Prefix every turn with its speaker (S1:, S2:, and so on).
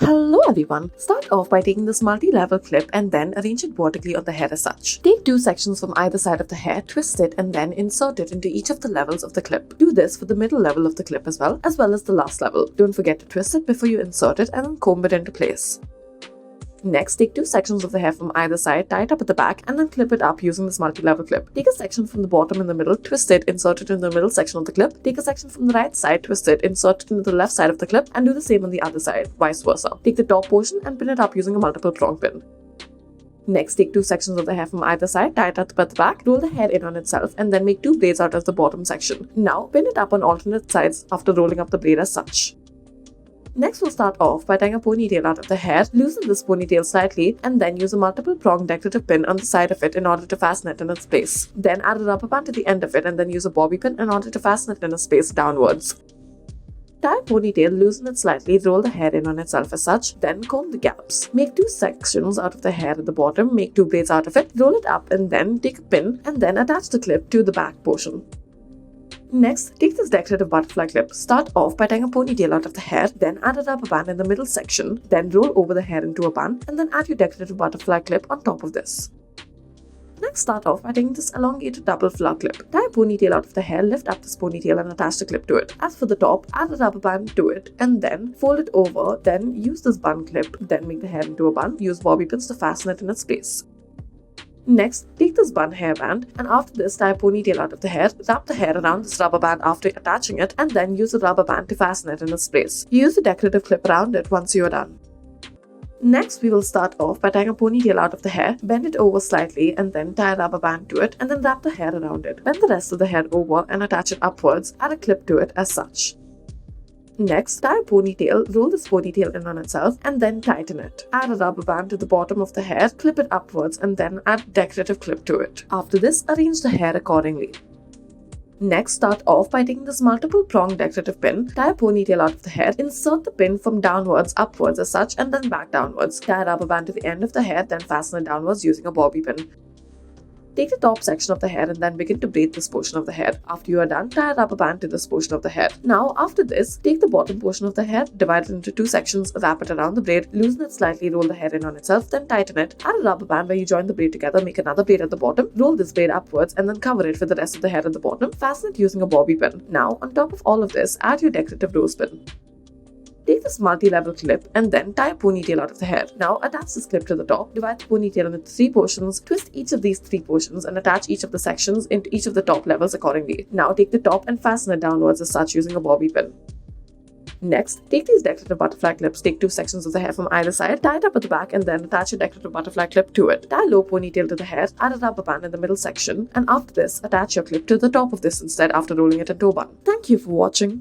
S1: Hello everyone! Start off by taking this multi-level clip and then arrange it vertically on the hair as such. Take two sections from either side of the hair, twist it and then insert it into each of the levels of the clip. Do this for the middle level of the clip as well as the last level. Don't forget to twist it before you insert it and then comb it into place. Next, take two sections of the hair from either side, tie it up at the back and then clip it up using this multi-level clip. Take a section from the bottom in the middle, twist it, insert it in the middle section of the clip. Take a section from the right side, twist it, insert it into the left side of the clip and do the same on the other side, vice versa. Take the top portion and pin it up using a multiple prong pin. Next, take two sections of the hair from either side, tie it up at the back, roll the hair in on itself and then make two braids out of the bottom section. Now, pin it up on alternate sides after rolling up the braid as such. Next, we'll start off by tying a ponytail out of the hair, loosen this ponytail slightly, and then use a multiple prong decorative pin on the side of it in order to fasten it in its place. Then add a rubber band to the end of it and then use a bobby pin in order to fasten it in a space downwards. Tie a ponytail, loosen it slightly, roll the hair in on itself as such, then comb the gaps. Make two sections out of the hair at the bottom, make two braids out of it, roll it up and then take a pin and then attach the clip to the back portion. Next, take this decorative butterfly clip. Start off by tying a ponytail out of the hair, then add a rubber band in the middle section, then roll over the hair into a bun, and then add your decorative butterfly clip on top of this. Next, start off by taking this elongated double flower clip. Tie a ponytail out of the hair, lift up this ponytail and attach the clip to it. As for the top, add a rubber band to it, and then fold it over, then use this bun clip, then make the hair into a bun, use bobby pins to fasten it in its place. Next, take this bun hairband and after this tie a ponytail out of the hair, wrap the hair around this rubber band after attaching it and then use the rubber band to fasten it in its place. Use the decorative clip around it once you are done. Next, we will start off by tying a ponytail out of the hair, bend it over slightly and then tie a rubber band to it and then wrap the hair around it. Bend the rest of the hair over and attach it upwards, add a clip to it as such. Next, tie a ponytail, roll this ponytail in on itself and then tighten it. Add a rubber band to the bottom of the hair, clip it upwards and then add a decorative clip to it. After this, arrange the hair accordingly. Next, start off by taking this multiple prong decorative pin, tie a ponytail out of the hair, insert the pin from downwards upwards as such and then back downwards. Tie a rubber band to the end of the hair, then fasten it downwards using a bobby pin. Take the top section of the hair and then begin to braid this portion of the hair. After you are done, tie a rubber band to this portion of the hair. Now, after this, take the bottom portion of the hair, divide it into two sections, wrap it around the braid, loosen it slightly, roll the hair in on itself, then tighten it. Add a rubber band where you join the braid together, make another braid at the bottom, roll this braid upwards and then cover it with the rest of the hair at the bottom. Fasten it using a bobby pin. Now, on top of all of this, add your decorative rose pin. Take this multi-level clip and then tie a ponytail out of the hair. Now attach this clip to the top, divide the ponytail into three portions, twist each of these three portions and attach each of the sections into each of the top levels accordingly. Now take the top and fasten it downwards as such using a bobby pin. Next, take these decorative butterfly clips, take two sections of the hair from either side, tie it up at the back and then attach a decorative butterfly clip to it. Tie a low ponytail to the hair, add a rubber band in the middle section and after this, attach your clip to the top of this instead after rolling it into a bun. Thank you for watching.